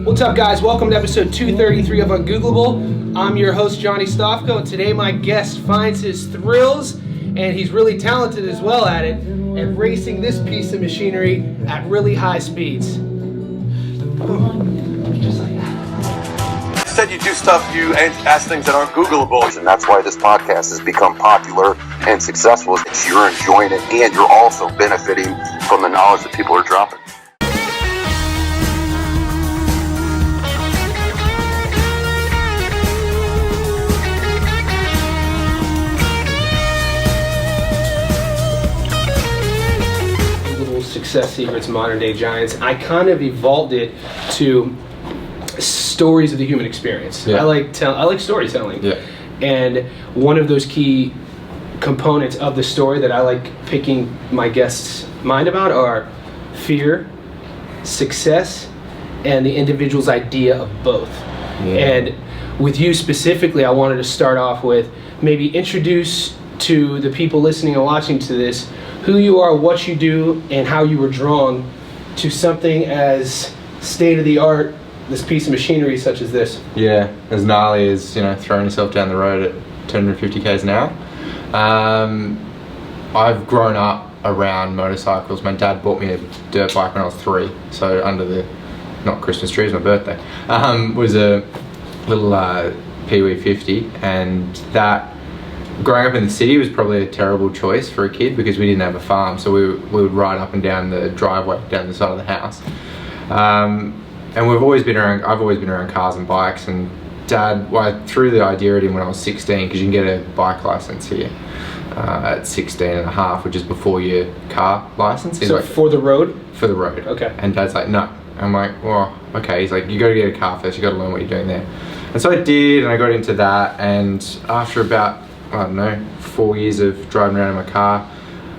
What's up, guys? Welcome to episode 233 of Ungoogleable. I'm your host, Johnny Stofko, and today my guest finds his thrills, and he's really talented as well at it, at racing this piece of machinery at really high speeds. Just like that. Instead, you do stuff, you ask things that aren't Googleable. And that's why this podcast has become popular and successful. It's you're enjoying it, and you're also benefiting from the knowledge that people are dropping. Success Secrets, Modern Day Giants. I kind of evolved it to stories of the human experience. Yeah. I like storytelling. Yeah. And one of those key components of the story that I like picking my guests' mind about are fear, success, and the individual's idea of both. Yeah. And with you specifically, I wanted to start off with maybe introduce to the people listening and watching to this who you are, what you do, and how you were drawn to something as state-of-the-art, this piece of machinery such as this. Yeah, as gnarly as, throwing yourself down the road at 250 k's an hour. I've grown up around motorcycles. My dad bought me a dirt bike when I was 3, so under the, not Christmas tree, it was my birthday, was a little Pee-wee 50, and that, growing up in the city was probably a terrible choice for a kid because we didn't have a farm, so we would ride up and down the driveway down the side of the house. And I've always been around cars and bikes, and Dad, I threw the idea at him when I was 16 because you can get a bike license here at 16 and a half, which is before your car license. So like, for the road? For the road. Okay. And Dad's like, no. I'm like, well, okay. He's like, you got to get a car first, you got to learn what you're doing there. And so I did, and I got into that, and after about 4 years of driving around in my car,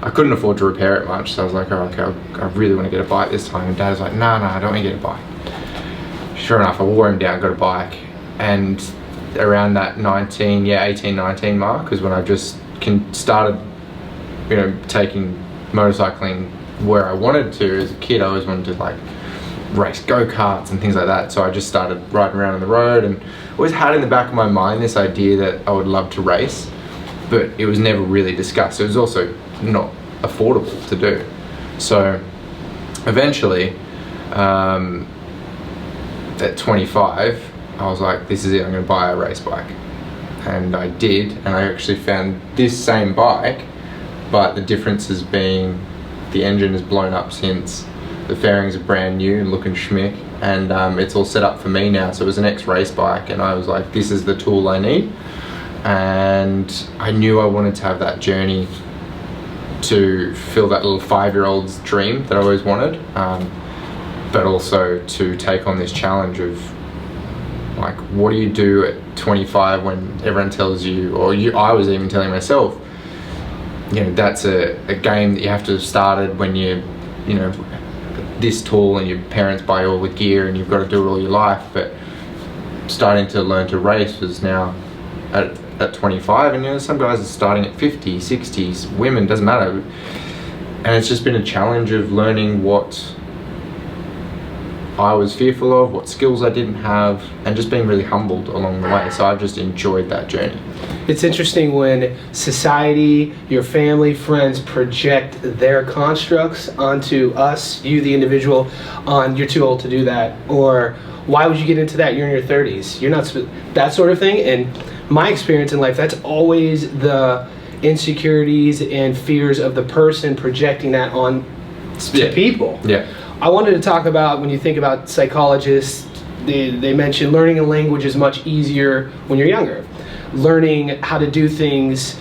I couldn't afford to repair it much, so I was like, oh, okay, I really want to get a bike this time. And Dad was like, no, I don't want to get a bike. Sure enough, I wore him down, got a bike, and around that 18, 19 mark was when I just started, taking motorcycling where I wanted to. As a kid, I always wanted to race go-karts and things like that, so I just started riding around on the road, and always had in the back of my mind this idea that I would love to race, but it was never really discussed. It was also not affordable to do. So eventually, at 25, I was like, this is it, I'm going to buy a race bike. And I did, and I actually found this same bike, but the difference is being the engine is blown up since, the fairings are brand new and looking schmick, and it's all set up for me now. So it was an ex-race bike, and I was like, this is the tool I need. And I knew I wanted to have that journey to fill that little 5-year-old's dream that I always wanted, but also to take on this challenge of what do you do at 25 when everyone tells you, or I was even telling myself, that's a game that you have to have started when you're, this tall and your parents buy all the gear and you've got to do it all your life. But starting to learn to race was now at 25, and some guys are starting at 50, 60s, women, doesn't matter. And it's just been a challenge of learning what I was fearful of, what skills I didn't have, and just being really humbled along the way. So I've just enjoyed that journey. It's interesting when society, your family, friends project their constructs onto us, you the individual, on you're too old to do that, or why would you get into that, you're in your 30s, you're not, that sort of thing. And my experience in life, that's always the insecurities and fears of the person projecting that on to people. Yeah. I wanted to talk about, when you think about psychologists, they mention learning a language is much easier when you're younger. Learning how to do things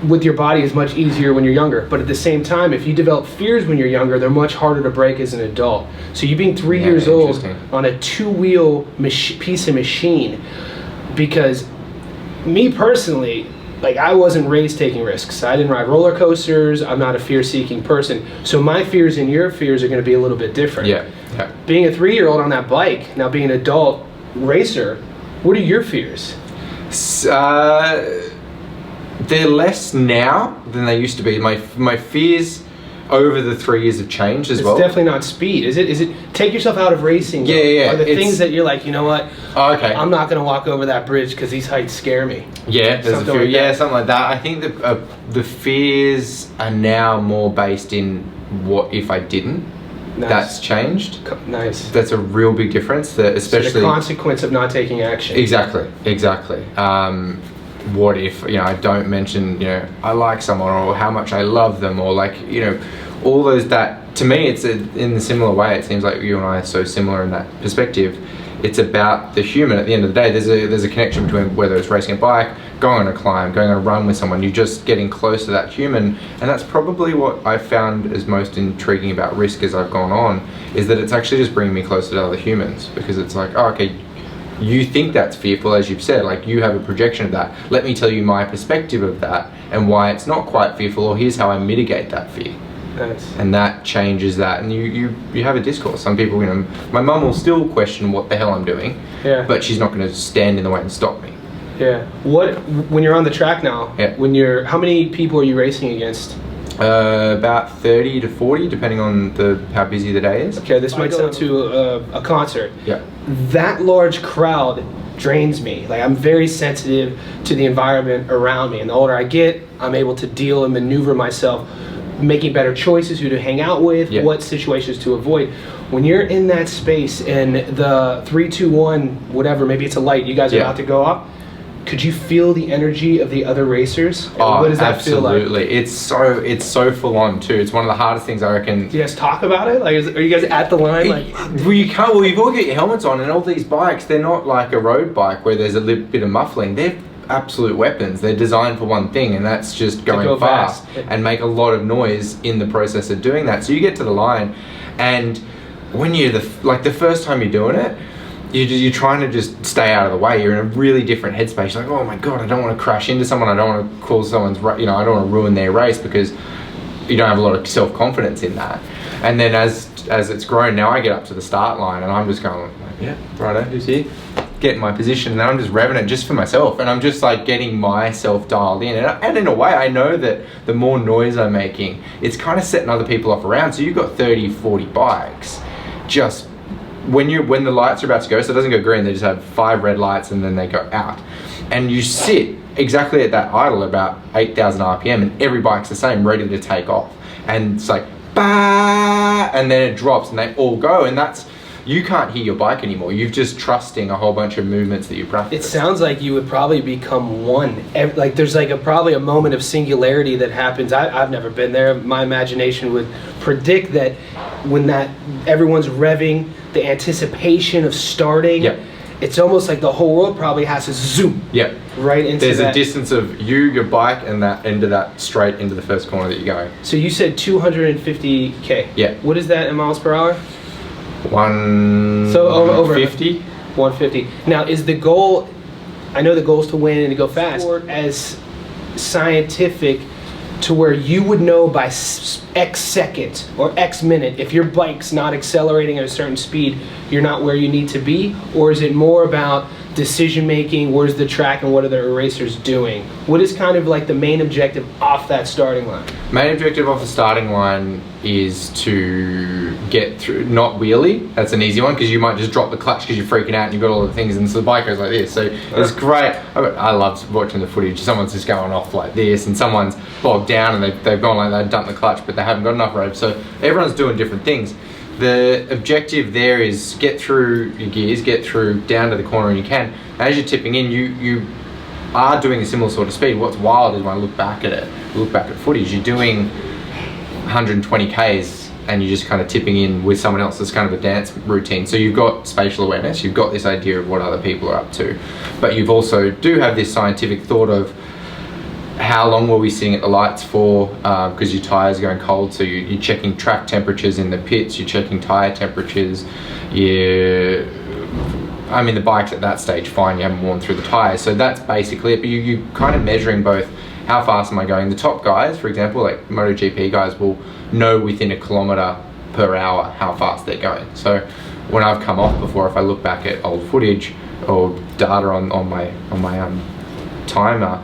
with your body is much easier when you're younger. But at the same time, if you develop fears when you're younger, they're much harder to break as an adult. So you being 3 years old on a 2-wheel piece of machine, because me personally, I wasn't raised taking risks. I didn't ride roller coasters. I'm not a fear-seeking person. So my fears and your fears are going to be a little bit different. Yeah. Being a 3-year-old on that bike, now being an adult racer, what are your fears? They're less now than they used to be. My fears over the 3 years of change as well. It's definitely not speed. Is it take yourself out of racing? Though? Yeah. Are the things that you're like, you know what? Oh, okay. I'm not going to walk over that bridge because these heights scare me. Yeah, there's Something a few. like that. Something like that. I think that the fears are now more based in what if I didn't. Nice. That's changed. Nice. That's a real big difference. That especially So the consequence of not taking action. Exactly. What if, I don't mention, I like someone or how much I love them or like, all those that, to me, it's in a similar way. It seems like you and I are so similar in that perspective. It's about the human at the end of the day. There's a connection between whether it's racing a bike, going on a climb, going on a run with someone. You're just getting close to that human. And that's probably what I found is most intriguing about risk as I've gone on, is that it's actually just bringing me closer to other humans, because it's like, oh, okay, you think that's fearful, as you've said, like you have a projection of that. Let me tell you my perspective of that and why it's not quite fearful, or here's how I mitigate that fear. Nice. And that changes that, and you have a discourse. Some people, my mum will still question what the hell I'm doing, but she's not going to stand in the way and stop me. Yeah. When you're on the track now, how many people are you racing against? About 30 to 40, depending on how busy the day is. Okay, this might sound to a concert. Yeah. That large crowd drains me. Like, I'm very sensitive to the environment around me, and the older I get, I'm able to deal and maneuver myself, making better choices, who to hang out with, what situations to avoid. When you're in that space and the 3, 2, 1, whatever, maybe it's a light, you guys are about to go up, could you feel the energy of the other racers? And what does that feel like? Absolutely. It's so full on too. It's one of the hardest things I reckon. Do you guys talk about it? Like, are you guys at the line? Well, you can't. Well, you've all got your helmets on, and all these bikes, they're not like a road bike where there's a little bit of muffling. They're absolute weapons. They're designed for one thing, and that's just going fast and make a lot of noise in the process of doing that. So you get to the line, and when you're the first time you're doing it, you're trying to just stay out of the way. You're in a really different headspace. You're like, oh my god, I don't want to crash into someone. I don't want to cause someone's, I don't want to ruin their race, because you don't have a lot of self-confidence in that. And then as it's grown, now I get up to the start line and I'm just going, yeah, righto, who's here? Get in my position, and then I'm just revving it just for myself, and I'm just like getting myself dialed in. And in a way, I know that the more noise I'm making, it's kind of setting other people off around. So you've got 30, 40 bikes just when the lights are about to go, so it doesn't go green, they just have 5 red lights and then they go out. And you sit exactly at that idle about 8,000 RPM, and every bike's the same, ready to take off. And it's like, bah, and then it drops and they all go, and you can't hear your bike anymore. You're just trusting a whole bunch of movements that you practice. It sounds like you would probably become one. Like, there's like probably a moment of singularity that happens. I've never been there. My imagination would predict that when everyone's revving, the anticipation of starting, it's almost like the whole world probably has to zoom right into There's a distance of your bike, and that end of that straight into the first corner that you're going. So you said 250k. Yeah. What is that in miles per hour? 150. 150. Now, is the goal, I know the goal is to win and to go fast, or as scientific to where you would know by X second or X minute if your bike's not accelerating at a certain speed, you're not where you need to be? Or is it more about decision making, where's the track and what are the racers doing? What is kind of like the main objective off that starting line? Main objective off the starting line is to get through, not wheelie. That's an easy one, because you might just drop the clutch because you're freaking out and you've got all the things, and so the bike goes like this. So it's great. I love watching the footage. Someone's just going off like this, and someone's bogged down and they've gone like they've dumped the clutch, but they haven't got enough rev. So everyone's doing different things. The objective there is get through your gears, get through down to the corner, and you can. As you're tipping in, you are doing a similar sort of speed. What's wild is when I look back at footage, you're doing 120 Ks and you're just kind of tipping in with someone else. It's kind of a dance routine. So you've got spatial awareness, you've got this idea of what other people are up to, but you've also do have this scientific thought of how long were we sitting at the lights for, because your tyres are going cold, so you're checking track temperatures in the pits, you're checking tyre temperatures, the bike's at that stage fine, you haven't worn through the tyres, so that's basically it. But you're kind of measuring both, how fast am I going? The top guys, for example, like MotoGP guys, will know within a kilometre per hour how fast they're going. So when I've come off before, if I look back at old footage or data on my timer,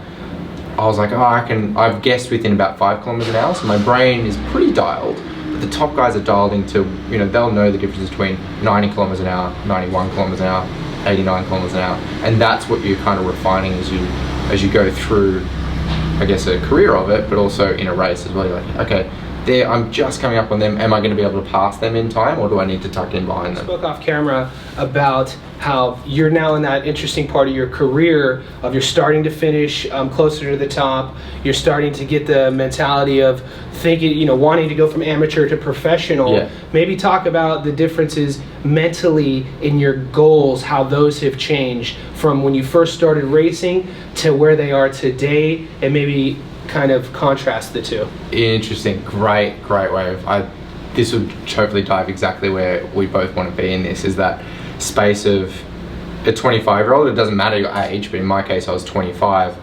I was like, I've guessed within about 5 kilometers an hour. So my brain is pretty dialed. But the top guys are dialed into, you know, they'll know the difference between 90 kilometers an hour, 91 kilometers an hour, 89 kilometers an hour, and that's what you're kind of refining as you go through, I guess, a career of it, but also in a race as well. You're like, okay, there, I'm just coming up on them. Am I going to be able to pass them in time, or do I need to tuck in behind them? Spoke off camera about how you're now in that interesting part of your career of you're starting to finish closer to the top. You're starting to get the mentality of thinking, you know, wanting to go from amateur to professional. Yeah. Maybe talk about the differences mentally in your goals, how those have changed from when you first started racing to where they are today, and maybe kind of contrast the two. Interesting, great way of, this would hopefully dive exactly where we both want to be in this, is that space of a 25-year-old, it doesn't matter your age, but in my case I was 25,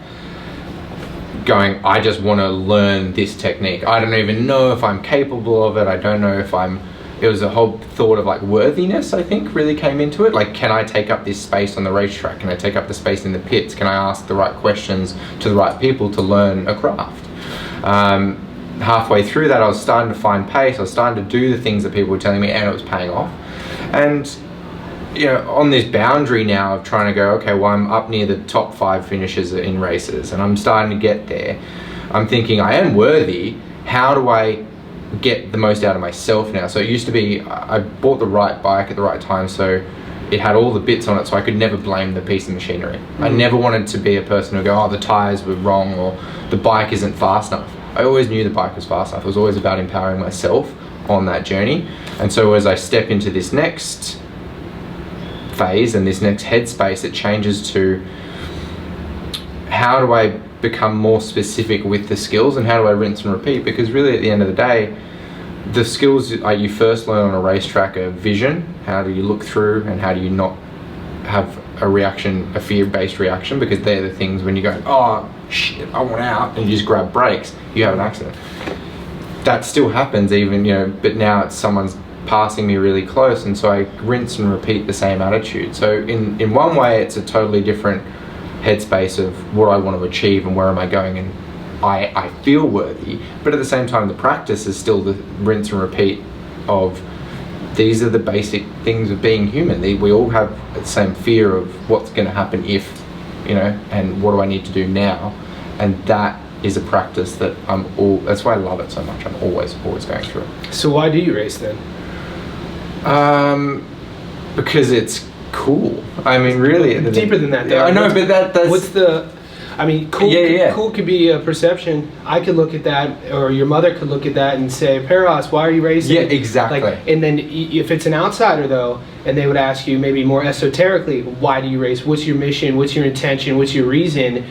going, I just want to learn this technique. I don't even know if I'm capable of it. I don't know if it was a whole thought of like worthiness, I think, really came into it. Like, can I take up this space on the racetrack? Can I take up the space in the pits? Can I ask the right questions to the right people to learn a craft? Halfway through that, I was starting to find pace. I was starting to do the things that people were telling me, and it was paying off. And, you know, on this boundary now of trying to go, okay, well, I'm up near the top 5 finishes in races, and I'm starting to get there. I'm thinking, I am worthy. How do I get the most out of myself now? So it used to be, I bought the right bike at the right time, so it had all the bits on it, so I could never blame the piece of machinery. I never wanted to be a person who go, oh, the tires were wrong, or the bike isn't fast enough. I always knew the bike was fast enough. It was always about empowering myself on that journey. And so as I step into this next phase and this next headspace, it changes to, how do I become more specific with the skills, and how do I rinse and repeat? Because really at the end of the day, the skills you first learn on a racetrack are vision. How do you look through, and how do you not have a reaction, a fear-based reaction? Because they're the things when you go, oh shit, I want out, and you just grab brakes, you have an accident. That still happens even, you know, but now it's someone's passing me really close, and so I rinse and repeat the same attitude. So in one way it's a totally different headspace of what I want to achieve and where am I going, and I feel worthy, but at the same time the practice is still the rinse and repeat of, these are the basic things of being human. We all have the same fear of what's going to happen if, you know, and what do I need to do now? And that is a practice that that's why I love it so much. I'm always going through it. So why do you race then? Because it's cool. I mean, really. Deeper than that, though. I know, but that's... What's the... I mean, cool, cool could be a perception. I could look at that, or your mother could look at that and say, Paros, why are you racing? Yeah, exactly. Like, and then if it's an outsider, though, and they would ask you maybe more esoterically, why do you race? What's your mission? What's your intention? What's your reason?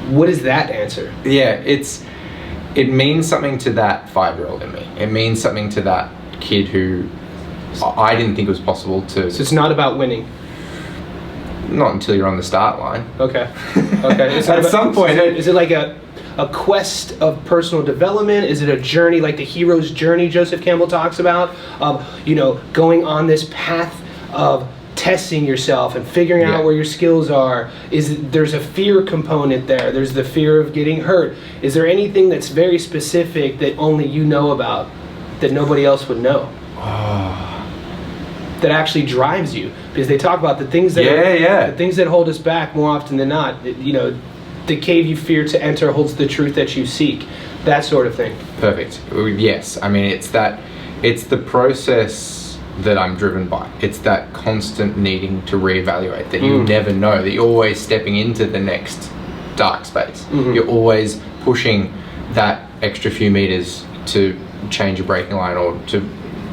What is that answer? Yeah, it means something to that 5-year-old in me. It means something to that kid who I didn't think it was possible to... So it's not about winning? Not until you're on the start line. Okay. Okay. At some point... Is it like a quest of personal development? Is it a journey, like the hero's journey Joseph Campbell talks about? You know, going on this path of testing yourself and figuring out where your skills are. There's a fear component there. There's the fear of getting hurt. Is there anything that's very specific that only you know about that nobody else would know? That actually drives you? Because they talk about the things that the things that hold us back more often than not. You know, the cave you fear to enter holds the truth that you seek. That sort of thing. Perfect. Yes. I mean, it's the process that I'm driven by. It's that constant needing to reevaluate, that you never know, that you're always stepping into the next dark space. You're always pushing that extra few meters to change your braking line or to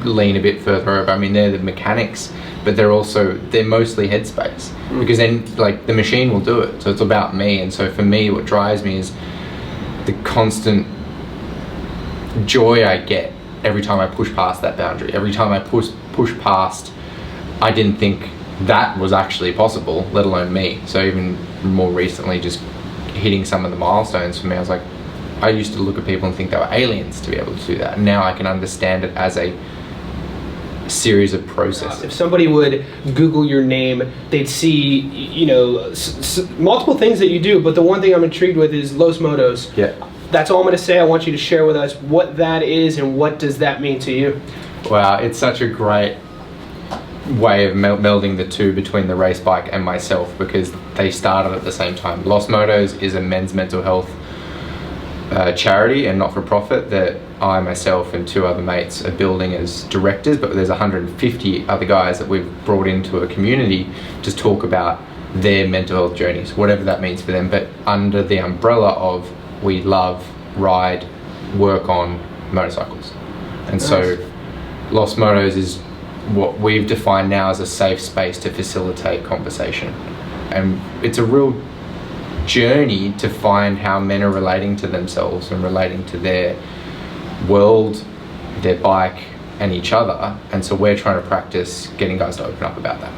lean a bit further over. I mean, they're the mechanics, but they're mostly headspace, because then like the machine will do it. So it's about me. And so for me, what drives me is the constant joy I get every time I push past that boundary. Every time I push past, I didn't think that was actually possible, let alone me. So even more recently, just hitting some of the milestones for me, I was like, I used to look at people and think they were aliens to be able to do that. And now I can understand it as a series of processes. If somebody would Google your name, they'd see, you know, multiple things that you do, but the one thing I'm intrigued with is Los Motos. Yeah. That's all I'm going to say. I want you to share with us what that is and what does that mean to you. Wow, it's such a great way of melding the two between the race bike and myself, because they started at the same time. Los Motos is a men's mental health charity and not-for-profit that I, myself, and 2 other mates are building as directors, but there's 150 other guys that we've brought into a community to talk about their mental health journeys, whatever that means for them, but under the umbrella of we love, ride, work on motorcycles. And so Los Motos is what we've defined now as a safe space to facilitate conversation. And it's a real journey to find how men are relating to themselves and relating to their world, their bike, and each other. And so we're trying to practice getting guys to open up about that.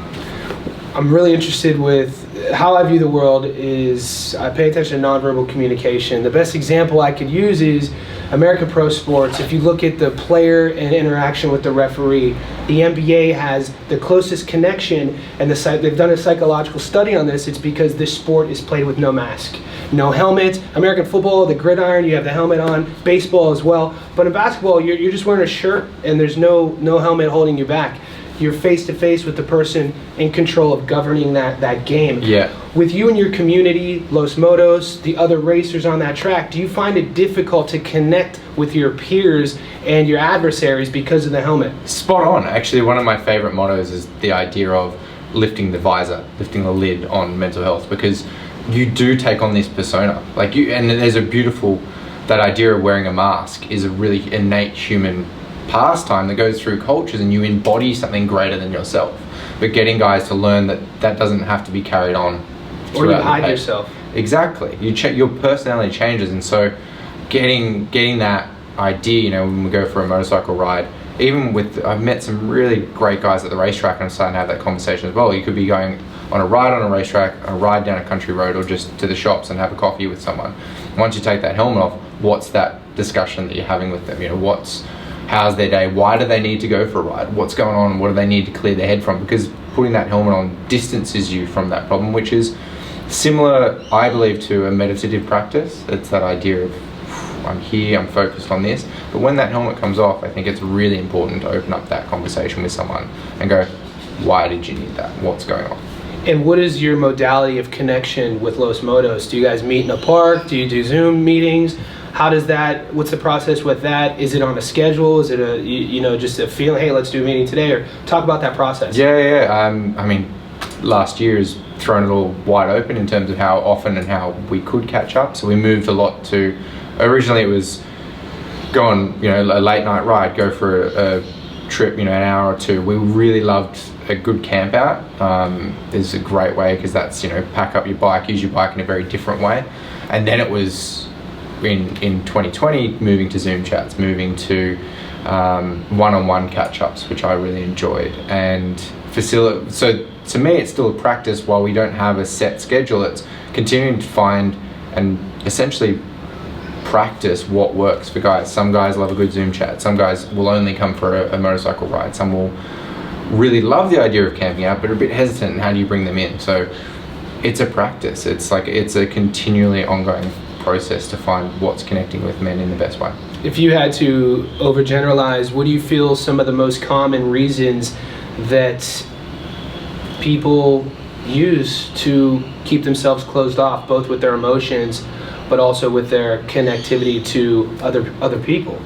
I'm really interested with how I view the world is I pay attention to nonverbal communication. The best example I could use is American Pro Sports. If you look at the player and interaction with the referee, the NBA has the closest connection, and they've done a psychological study on this. It's because this sport is played with no mask, no helmet. American football, the gridiron, you have the helmet on. Baseball as well. But in basketball, you're just wearing a shirt and there's no helmet holding you back. You're face to face with the person in control of governing that game. Yeah. With you and your community, Los Motos, the other racers on that track, do you find it difficult to connect with your peers and your adversaries because of the helmet? Spot on. Actually, one of my favorite mottos is the idea of lifting the visor, lifting the lid on mental health, because you do take on this persona. And there's a beautiful, that idea of wearing a mask is a really innate human pastime that goes through cultures, and you embody something greater than yourself. But getting guys to learn that doesn't have to be carried on, or you hide yourself. Exactly. Your personality changes, and so getting that idea, when we go for a motorcycle ride, I've met some really great guys at the racetrack, and I'm starting to have that conversation as well. You could be going on a ride on a racetrack, a ride down a country road, or just to the shops and have a coffee with someone. Once you take that helmet off, what's that discussion that you're having with them? How's their day? Why do they need to go for a ride? What's going on? What do they need to clear their head from? Because putting that helmet on distances you from that problem, which is similar, I believe, to a meditative practice. It's that idea of I'm here, I'm focused on this. But when that helmet comes off, I think it's really important to open up that conversation with someone and go, why did you need that? What's going on? And what is your modality of connection with Los Motos? Do you guys meet in a park? Do you do Zoom meetings? How does that, what's the process with that? Is it on a schedule? Is it just a feeling, hey, let's do a meeting today? Or talk about that process. Yeah. Last year has thrown it all wide open in terms of how often and how we could catch up. So we moved a lot to, originally it was go on, a late night ride, go for a trip, an hour or two. We really loved a good camp out. Is a great way, because that's, pack up your bike, use your bike in a very different way. And then it was, in 2020, moving to Zoom chats, moving to one-on-one catch-ups, which I really enjoyed. And so to me, it's still a practice. While we don't have a set schedule, it's continuing to find and essentially practice what works for guys. Some guys love a good Zoom chat. Some guys will only come for a motorcycle ride. Some will really love the idea of camping out, but are a bit hesitant. How do you bring them in? So it's a practice. It's a continually ongoing process to find what's connecting with men in the best way. If you had to overgeneralize, what do you feel some of the most common reasons that people use to keep themselves closed off, both with their emotions but also with their connectivity to other people?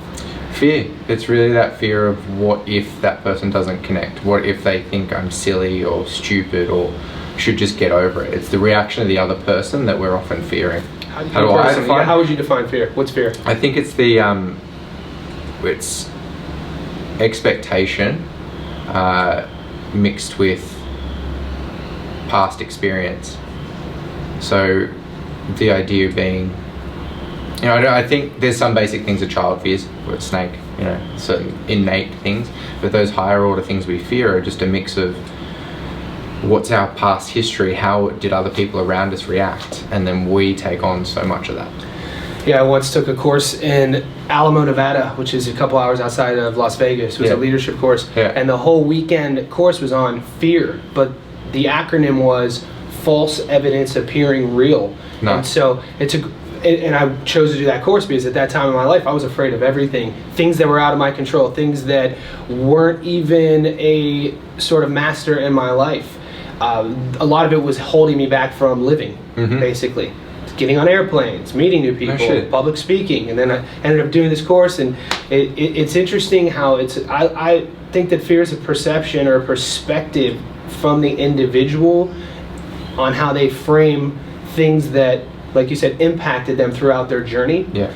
Fear. It's really that fear of what if that person doesn't connect? What if they think I'm silly or stupid or should just get over it? It's the reaction of the other person that we're often fearing. How would you define fear? What's fear? I think it's it's expectation mixed with past experience. So the idea being, I think there's some basic things a child fears, or a snake, certain innate things, but those higher order things we fear are just a mix of what's our past history, how did other people around us react, and then we take on so much of that. Yeah, I once took a course in Alamo, Nevada, which is a couple hours outside of Las Vegas. It was a leadership course, and the whole weekend course was on fear, but the acronym was false evidence appearing real. Nice. And so and I chose to do that course because at that time in my life I was afraid of everything, things that were out of my control, things that weren't even a sort of master in my life. A lot of it was holding me back from living, basically. Getting on airplanes, meeting new people, public speaking, and then I ended up doing this course. And it's interesting how I think that fear is a perception or a perspective from the individual on how they frame things that, like you said, impacted them throughout their journey. Yeah.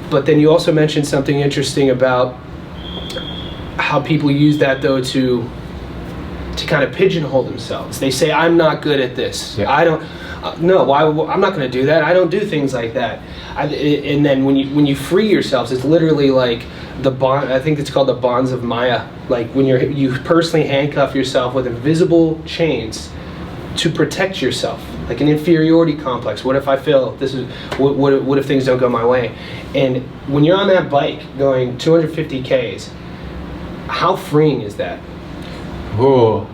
But then you also mentioned something interesting about how people use that though to kind of pigeonhole themselves. They say, I'm not good at this. Yeah. I don't, no, why, I'm not going to do that. I don't do things like that. And then when you free yourselves, it's literally like the bond, I think it's called the bonds of Maya. Like when you personally handcuff yourself with invisible chains to protect yourself, like an inferiority complex. What if I fail? What if things don't go my way? And when you're on that bike going 250 Ks, how freeing is that? Oh,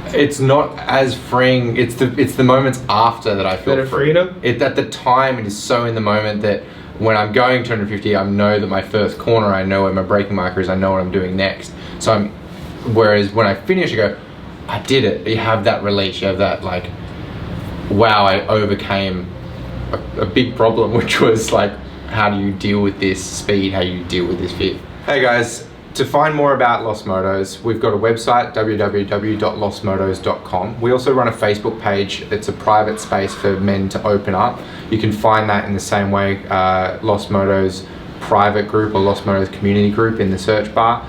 it's not as freeing. It's the moments after that I feel Better free. freedom? At the time, it is so in the moment that when I'm going 250, I know that my first corner, I know where my braking marker is, I know what I'm doing next. So whereas when I finish, I go, I did it. You have that release. You have that like, wow, I overcame a big problem, which was like, how do you deal with this speed? How do you deal with this fear? Hey guys. To find more about Lost Motos, we've got a website, www.lostmotos.com. We also run a Facebook page. It's a private space for men to open up. You can find that in the same way, Lost Motos private group or Lost Motos community group in the search bar.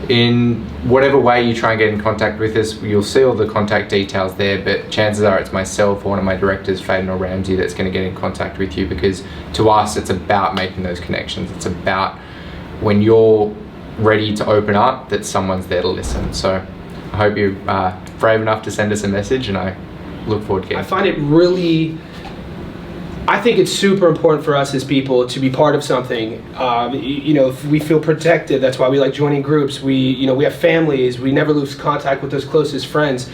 In whatever way you try and get in contact with us, you'll see all the contact details there, but chances are it's myself or one of my directors, Faden or Ramsey, that's going to get in contact with you, because to us, it's about making those connections. It's about when you're ready to open up, that someone's there to listen. So I hope you're brave enough to send us a message, and I look forward to getting. I find it really, I think it's super important for us as people to be part of something. You know, if we feel protected, that's why we like joining groups. We have families. We never lose contact with those closest friends.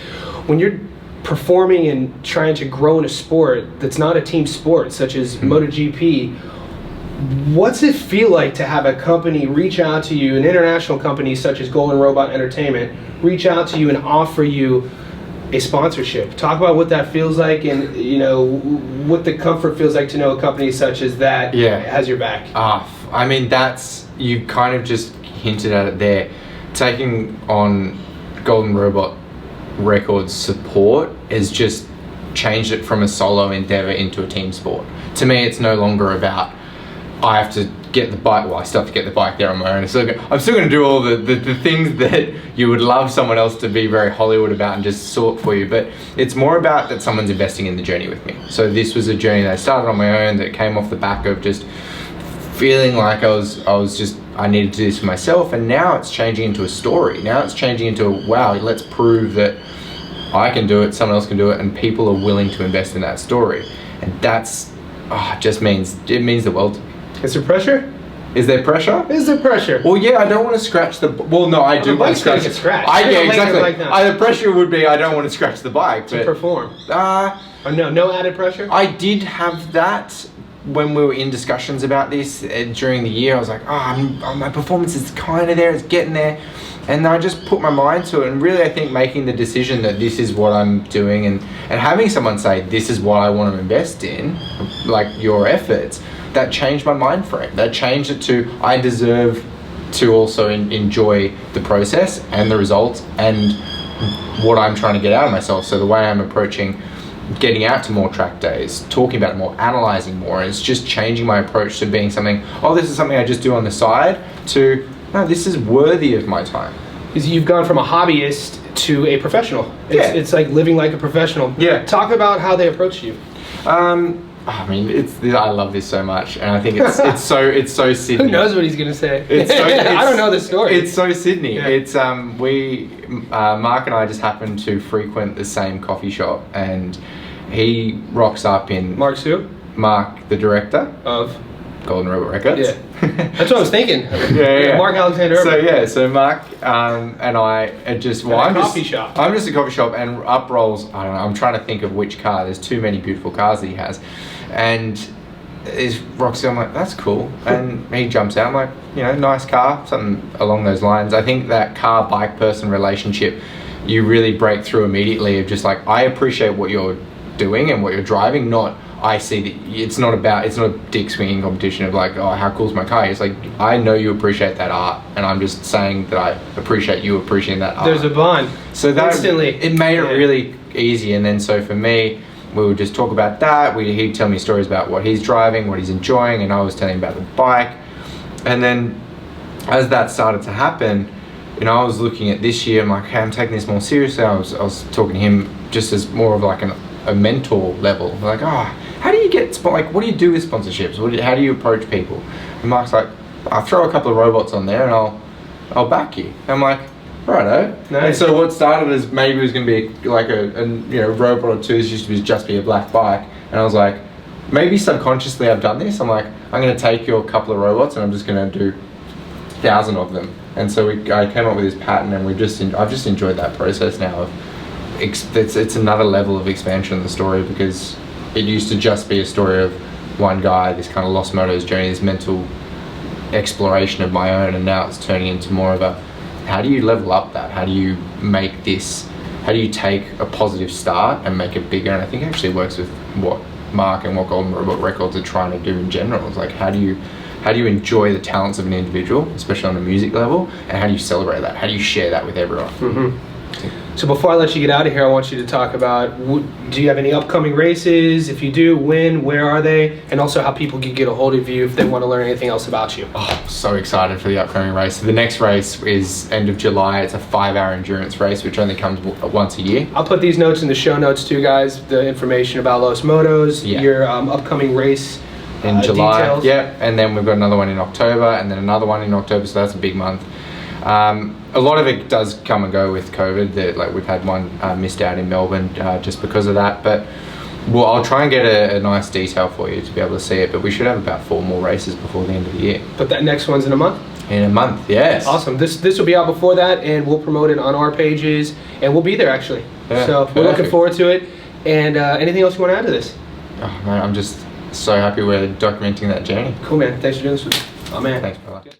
When you're performing and trying to grow in a sport that's not a team sport, such as MotoGP, what's it feel like to have a company reach out to you, an international company such as Golden Robot Entertainment, reach out to you and offer you a sponsorship? Talk about what that feels like, and what the comfort feels like to know a company such as that has your back. I mean, you kind of just hinted at it there. Taking on Golden Robot Records support has just changed it from a solo endeavor into a team sport. To me, it's no longer about, I have to get the bike, well, I still have to get the bike there on my own. I'm still going to do all the things that you would love someone else to be very Hollywood about and just sort for you, but it's more about that someone's investing in the journey with me. So this was a journey that I started on my own, that came off the back of just feeling like I needed to do this for myself, and now it's changing into a story. Now it's changing into wow, let's prove that I can do it, someone else can do it, and people are willing to invest in that story. And that's means the world to me. Is there pressure? Is there pressure? Is there pressure? Well, yeah, I don't want to scratch the. Well, no, I do want to scratch. Get scratched. Yeah, exactly. The pressure would be I don't want to scratch the bike to perform. No added pressure. I did have that when we were in discussions about this during the year. I was like, my performance is kind of there, it's getting there, and I just put my mind to it. And really, I think making the decision that this is what I'm doing, and having someone say this is what I want to invest in, like your efforts. That changed my mind frame. That changed it to, I deserve to also enjoy the process and the results and what I'm trying to get out of myself. So the way I'm approaching getting out to more track days, talking about it more, analyzing more, it's just changing my approach to being something, this is something I just do on the side, to, no, this is worthy of my time. Because you've gone from a hobbyist to a professional. It's like living like a professional. Yeah. Talk about how they approach you. I mean, I love this so much, and I think it's so Sydney. Who knows what he's gonna say? I don't know the story. It's so Sydney. Yeah. It's Mark and I just happen to frequent the same coffee shop, and he rocks up in. Mark's who? Mark, the director of Golden Robot Records. Yeah, that's what I was thinking. Yeah. Mark Alexander. So Mark and I are just I'm just a coffee shop, and up rolls. I don't know. I'm trying to think of which car. There's too many beautiful cars that he has, and is Roxy. I'm like, that's cool. And he jumps out. I'm like, you know, nice car, something along those lines. I think that car bike person relationship, you really break through immediately of just like, I appreciate what you're doing and what you're driving, not I see that it's not a dick swinging competition of like, oh, how cool's my car. It's like, I know you appreciate that art, and I'm just saying that I appreciate you appreciating that art. There's a bond. So that instantly, it made it really easy. And then so for me, we would just talk about that. He'd tell me stories about what he's driving, what he's enjoying, and I was telling him about the bike. And then as that started to happen, you know, I was looking at this year, I'm like, hey, I'm taking this more seriously. I was talking to him just as more of like a mentor level. Like, oh, how do you get, like, what do you do with sponsorships? How do you approach people? And Mark's like, I'll throw a couple of robots on there and I'll back you. And I'm like, righto. Nice. And so what started as maybe it was going to be like a you know, robot or two, used to just be a black bike. And I was like, maybe subconsciously I've done this. I'm like, I'm going to take your couple of robots and I'm just going to do 1,000 of them. And so I came up with this pattern, and I've just enjoyed that process now. It's another level of expansion of the story, because it used to just be a story of one guy, this kind of lost motos journey, this mental exploration of my own, and now it's turning into more of a, how do you level up that? How do you make this, how do you take a positive start and make it bigger? And I think it actually works with what Mark and what Golden Robot Records are trying to do in general. It's like, how do you enjoy the talents of an individual, especially on a music level, and how do you celebrate that? How do you share that with everyone? Mm-hmm. So before I let you get out of here, I want you to talk about, do you have any upcoming races? If you do, when, where are they? And also how people can get a hold of you if they want to learn anything else about you. Oh, so excited for the upcoming race. So the next race is end of July. It's a 5-hour endurance race, which only comes once a year. I'll put these notes in the show notes too, guys. The information about Los Motos, your upcoming race in July. Details. Yeah, and then we've got another one in October, and then another one in October, so that's a big month. A lot of it does come and go with COVID. Like we've had one missed out in Melbourne just because of that, but I'll try and get a nice detail for you to be able to see it, but we should have about 4 more races before the end of the year. But that next one's in a month? In a month, yes. Awesome. This will be out before that, and we'll promote it on our pages, and we'll be there actually. Yeah, so we're looking forward to it. And anything else you want to add to this? Oh man, I'm just so happy we're documenting that journey. Cool, man. Thanks for doing this with me. Oh man. Thanks, brother.